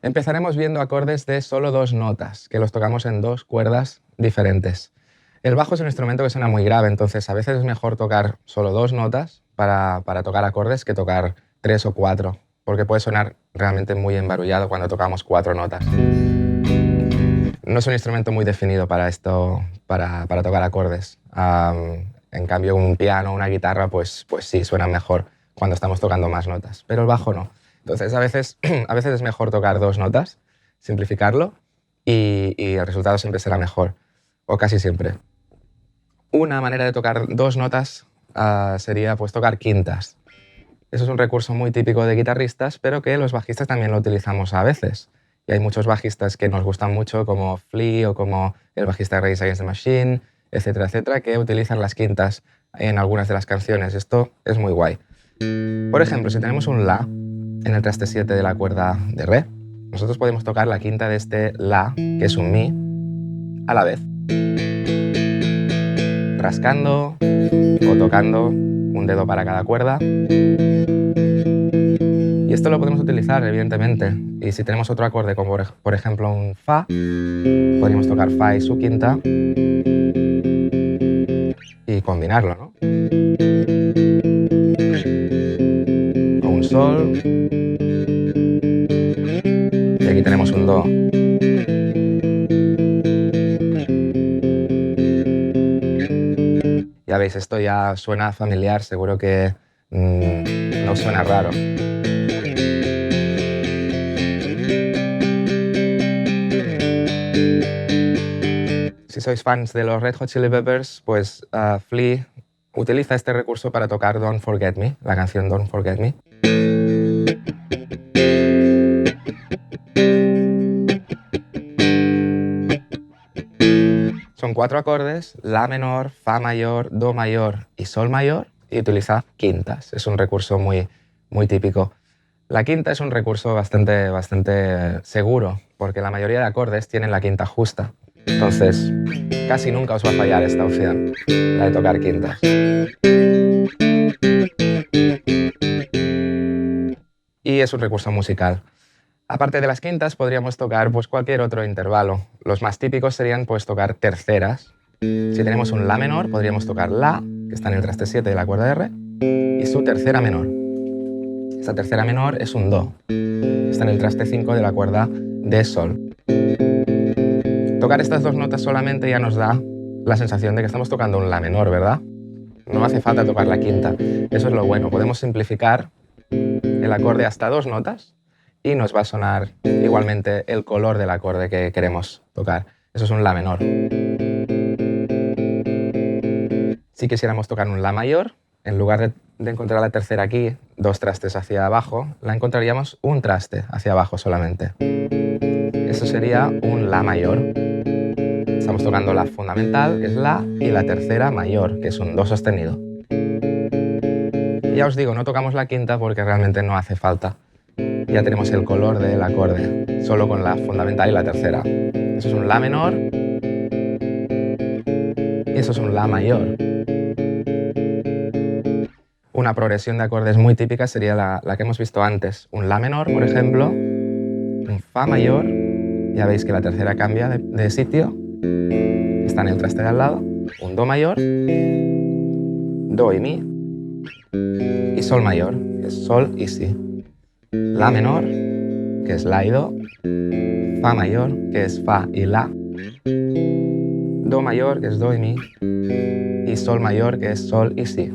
Empezaremos viendo acordes de solo dos notas, que los tocamos en dos cuerdas diferentes. El bajo es un instrumento que suena muy grave, entonces a veces es mejor tocar solo dos notas para tocar acordes que tocar tres o cuatro, porque puede sonar realmente muy embarullado cuando tocamos cuatro notas. No es un instrumento muy definido para esto, para tocar acordes. En cambio, un piano o una guitarra, pues sí, suena mejor cuando estamos tocando más notas, pero el bajo no. Entonces, a veces es mejor tocar dos notas, simplificarlo, y el resultado siempre será mejor, o casi siempre. Una manera de tocar dos notas sería pues, tocar quintas. Eso es un recurso muy típico de guitarristas, pero que los bajistas también lo utilizamos a veces. Y hay muchos bajistas que nos gustan mucho, como Flea o como el bajista de Rage Against the Machine, etcétera, etcétera, que utilizan las quintas en algunas de las canciones. Esto es muy guay. Por ejemplo, si tenemos un La en el traste 7 de la cuerda de Re, nosotros podemos tocar la quinta de este La, que es un Mi, a la vez, rascando o tocando un dedo para cada cuerda. Y esto lo podemos utilizar, evidentemente. Y si tenemos otro acorde, como por ejemplo un Fa, podríamos tocar Fa y su quinta y combinarlo, ¿no? O un Sol. Y aquí tenemos un Do. Ya veis, esto ya suena familiar, seguro que no suena raro. Si sois fans de los Red Hot Chili Peppers, pues Flea utiliza este recurso para tocar Don't Forget Me, la canción Don't Forget Me. Son cuatro acordes: La menor, Fa mayor, Do mayor y Sol mayor, y utiliza quintas. Es un recurso muy, muy típico. La quinta es un recurso bastante seguro, porque la mayoría de acordes tienen la quinta justa. Entonces, casi nunca os va a fallar esta opción, la de tocar quintas. Y es un recurso musical. Aparte de las quintas, podríamos tocar pues, cualquier otro intervalo. Los más típicos serían pues, tocar terceras. Si tenemos un La menor, podríamos tocar La, que está en el traste 7 de la cuerda de Re, y su tercera menor. Esta tercera menor es un Do. Está en el traste 5 de la cuerda de Sol. Tocar estas dos notas solamente ya nos da la sensación de que estamos tocando un La menor, ¿verdad? No hace falta tocar la quinta. Eso es lo bueno. Podemos simplificar el acorde hasta dos notas y nos va a sonar igualmente el color del acorde que queremos tocar. Eso es un La menor. Si quisiéramos tocar un La mayor, en lugar de encontrar la tercera aquí, dos trastes hacia abajo, la encontraríamos un traste hacia abajo solamente. Eso sería un La mayor. Estamos tocando la fundamental, que es La, y la tercera mayor, que es un Do sostenido. Y ya os digo, no tocamos la quinta porque realmente no hace falta. Ya tenemos el color del acorde, solo con la fundamental y la tercera. Eso es un La menor. Y eso es un La mayor. Una progresión de acordes muy típica sería la que hemos visto antes. Un La menor, por ejemplo, un Fa mayor, ya veis que la tercera cambia de sitio, está en el traste de al lado, un Do mayor, Do y Mi, y Sol mayor, que es Sol y Si. La menor, que es La y Do, Fa mayor, que es Fa y La, Do mayor, que es Do y Mi, y Sol mayor, que es Sol y Si.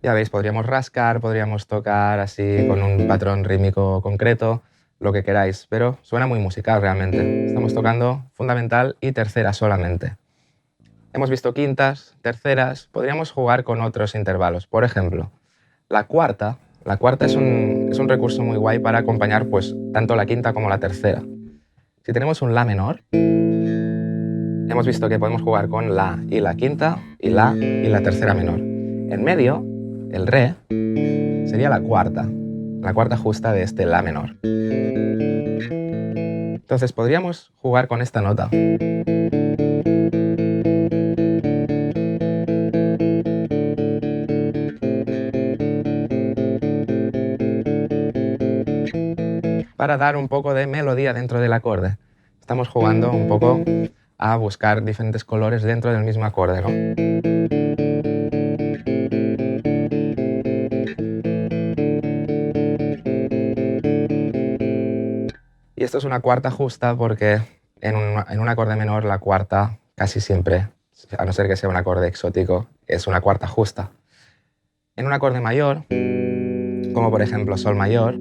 Ya veis, podríamos rascar, podríamos tocar así con un patrón rítmico concreto, lo que queráis, pero suena muy musical realmente. Estamos tocando fundamental y tercera solamente. Hemos visto quintas, terceras, podríamos jugar con otros intervalos. Por ejemplo, la cuarta es un recurso muy guay para acompañar pues, tanto la quinta como la tercera. Si tenemos un La menor, hemos visto que podemos jugar con La y la quinta y la tercera menor. En medio, el Re sería la cuarta justa de este La menor. Entonces podríamos jugar con esta nota. para dar un poco de melodía dentro del acorde. Estamos jugando un poco a buscar diferentes colores dentro del mismo acorde, ¿no? Y esto es una cuarta justa porque en un acorde menor la cuarta casi siempre, a no ser que sea un acorde exótico, es una cuarta justa. En un acorde mayor, como por ejemplo sol mayor,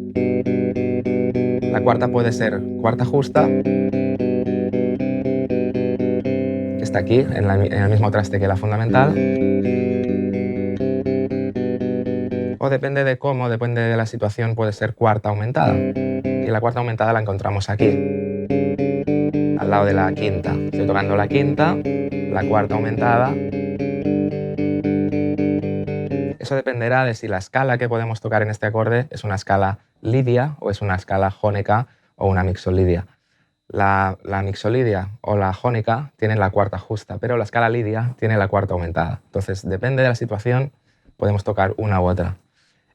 la cuarta puede ser cuarta justa, que está aquí, en el mismo traste que la fundamental, o depende de cómo, depende de la situación, puede ser cuarta aumentada. Y la cuarta aumentada la encontramos aquí, al lado de la quinta. Estoy tocando la quinta, la cuarta aumentada. Eso dependerá de si la escala que podemos tocar en este acorde es una escala lidia o es una escala jónica o una mixolidia. La mixolidia o la jónica tienen la cuarta justa, pero la escala lidia tiene la cuarta aumentada. Entonces, depende de la situación, podemos tocar una u otra.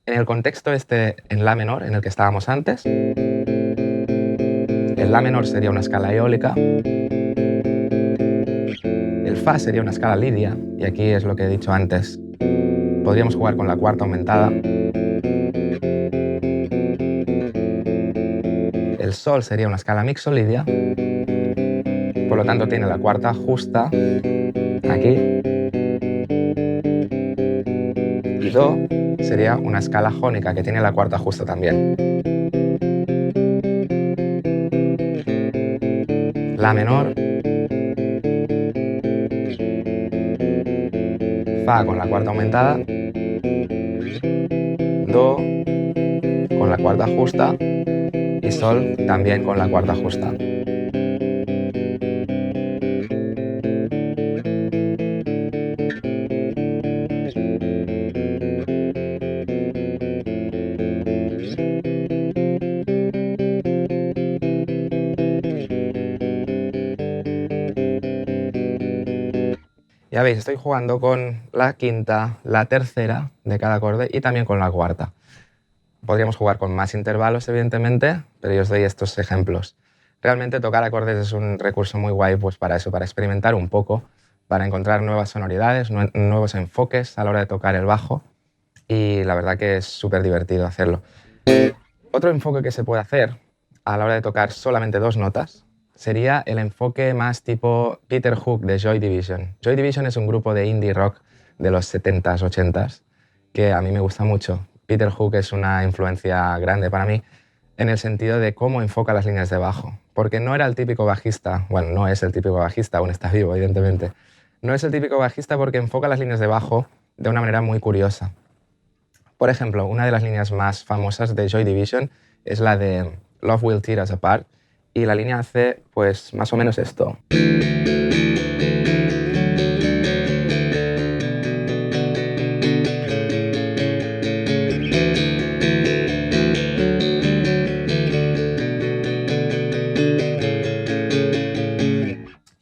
En el contexto este en la menor, en el que estábamos antes, el la menor sería una escala eólica, el fa sería una escala lidia, y aquí es lo que he dicho antes. Podríamos jugar con la cuarta aumentada. El sol sería una escala mixolidia, por lo tanto tiene la cuarta justa aquí. Y do sería una escala jónica que tiene la cuarta justa también. La menor, fa con la cuarta aumentada, do con la cuarta justa y sol también con la cuarta justa. Ya veis, estoy jugando con la quinta, la tercera de cada acorde y también con la cuarta. Podríamos jugar con más intervalos, evidentemente, pero yo os doy estos ejemplos. Realmente tocar acordes es un recurso muy guay pues para eso, para experimentar un poco, para encontrar nuevas sonoridades, nuevos enfoques a la hora de tocar el bajo, y la verdad que es súper divertido hacerlo. Otro enfoque que se puede hacer a la hora de tocar solamente dos notas sería el enfoque más tipo Peter Hook de Joy Division. Joy Division es un grupo de indie rock de los 70s, 80s, que a mí me gusta mucho. Peter Hook es una influencia grande para mí en el sentido de cómo enfoca las líneas de bajo. Porque no era el típico bajista, bueno, no es el típico bajista, aún está vivo, evidentemente. No es el típico bajista porque enfoca las líneas de bajo de una manera muy curiosa. Por ejemplo, una de las líneas más famosas de Joy Division es la de Love Will Tear Us Apart, y la línea hace pues más o menos esto.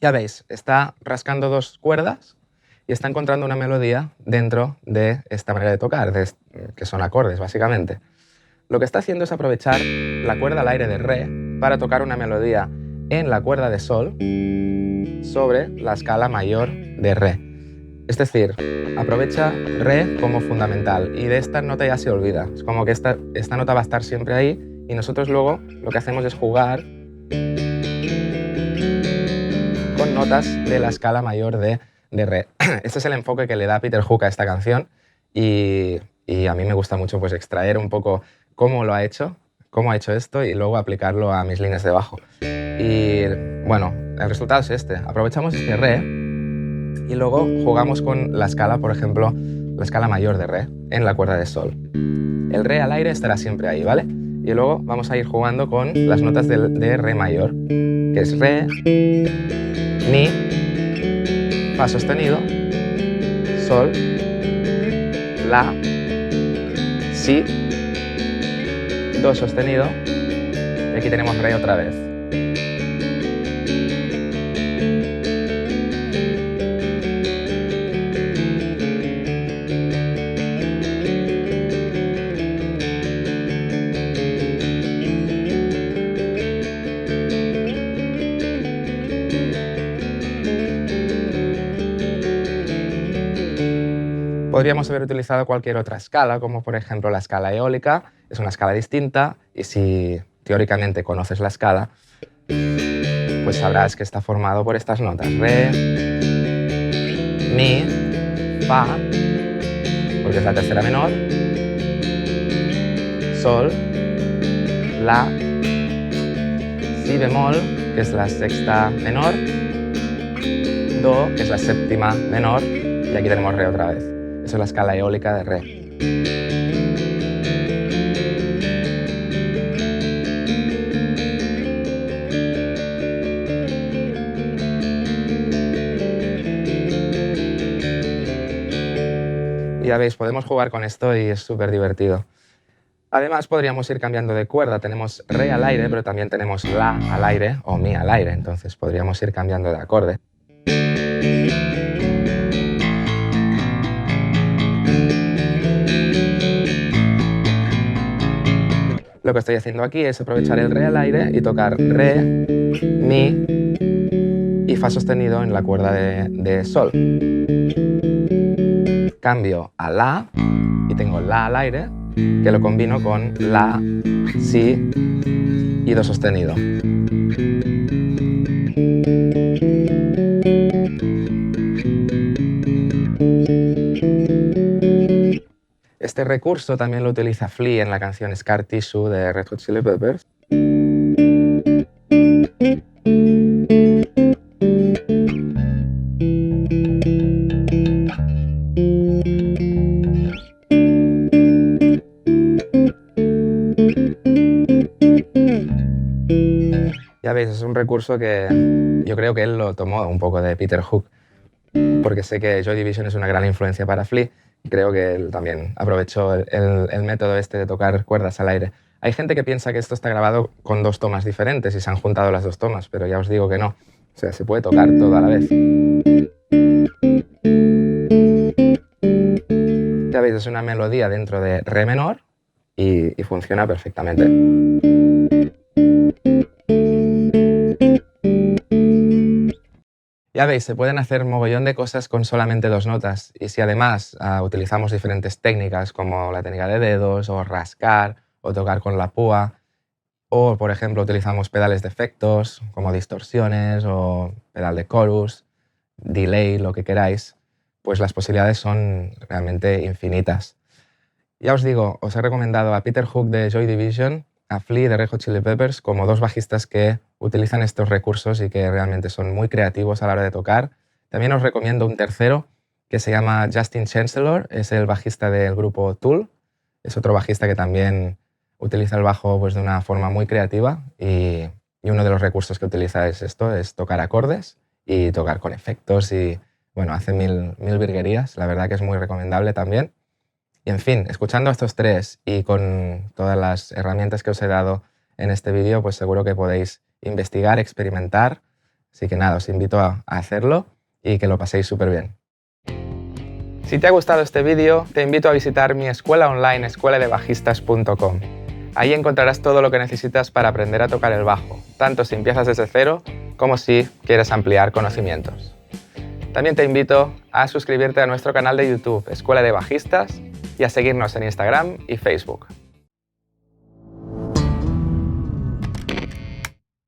Ya veis, está rascando dos cuerdas y está encontrando una melodía dentro de esta manera de tocar, que son acordes, básicamente. Lo que está haciendo es aprovechar la cuerda al aire de re para tocar una melodía en la cuerda de sol sobre la escala mayor de re. Es decir, aprovecha re como fundamental y de esta nota ya se olvida. Es como que esta nota va a estar siempre ahí y nosotros luego lo que hacemos es jugar con notas de la escala mayor de re. Este es el enfoque que le da Peter Hook a esta canción y a mí me gusta mucho pues extraer un poco cómo lo ha hecho, cómo ha hecho esto y luego aplicarlo a mis líneas de bajo. Y bueno, el resultado es este. Aprovechamos este re y luego jugamos con la escala, por ejemplo, la escala mayor de re en la cuerda de sol. El re al aire estará siempre ahí, ¿vale? Y luego vamos a ir jugando con las notas de re mayor, que es re, mi, fa sostenido, sol, la, si, do sostenido, y aquí tenemos re otra vez. Podríamos haber utilizado cualquier otra escala, como por ejemplo la escala eólica. Es una escala distinta y si teóricamente conoces la escala, pues sabrás que está formado por estas notas: re, mi, fa, porque es la tercera menor, sol, la, si bemol, que es la sexta menor, do, que es la séptima menor, y aquí tenemos re otra vez. Eso es la escala eólica de re. Ya veis, podemos jugar con esto y es súper divertido. Además, podríamos ir cambiando de cuerda. Tenemos re al aire, pero también tenemos la al aire o mi al aire. Entonces podríamos ir cambiando de acorde. Lo que estoy haciendo aquí es aprovechar el re al aire y tocar re, mi y fa sostenido en la cuerda de sol. Cambio a la y tengo la al aire, que lo combino con la, si y do sostenido. Este recurso también lo utiliza Flea en la canción Scar Tissue de Red Hot Chili Peppers. Ya veis, es un recurso que yo creo que él lo tomó un poco de Peter Hook, porque sé que Joy Division es una gran influencia para Flea y creo que él también aprovechó el método este de tocar cuerdas al aire. Hay gente que piensa que esto está grabado con dos tomas diferentes y se han juntado las dos tomas, pero ya os digo que no. O sea, se puede tocar todo a la vez. Ya veis, es una melodía dentro de re menor y funciona perfectamente. Ya veis, se pueden hacer mogollón de cosas con solamente dos notas. Y si además utilizamos diferentes técnicas como la técnica de dedos, o rascar, o tocar con la púa, o por ejemplo utilizamos pedales de efectos como distorsiones o pedal de chorus, delay, lo que queráis, pues las posibilidades son realmente infinitas. Ya os digo, os he recomendado a Peter Hook de Joy Division, a Flea de Red Hot Chili Peppers como dos bajistas que utilizan estos recursos y que realmente son muy creativos a la hora de tocar. También os recomiendo un tercero que se llama Justin Chancellor, es el bajista del grupo Tool, es otro bajista que también utiliza el bajo pues, de una forma muy creativa y uno de los recursos que utiliza es esto, es tocar acordes y tocar con efectos y bueno, hace mil virguerías, la verdad que es muy recomendable también. Y en fin, escuchando a estos tres y con todas las herramientas que os he dado en este vídeo, pues seguro que podéis investigar, experimentar. Así que nada, os invito a hacerlo y que lo paséis súper bien. Si te ha gustado este vídeo, te invito a visitar mi escuela online escueladebajistas.com. Ahí encontrarás todo lo que necesitas para aprender a tocar el bajo, tanto si empiezas desde cero como si quieres ampliar conocimientos. También te invito a suscribirte a nuestro canal de YouTube, Escuela de Bajistas, y a seguirnos en Instagram y Facebook.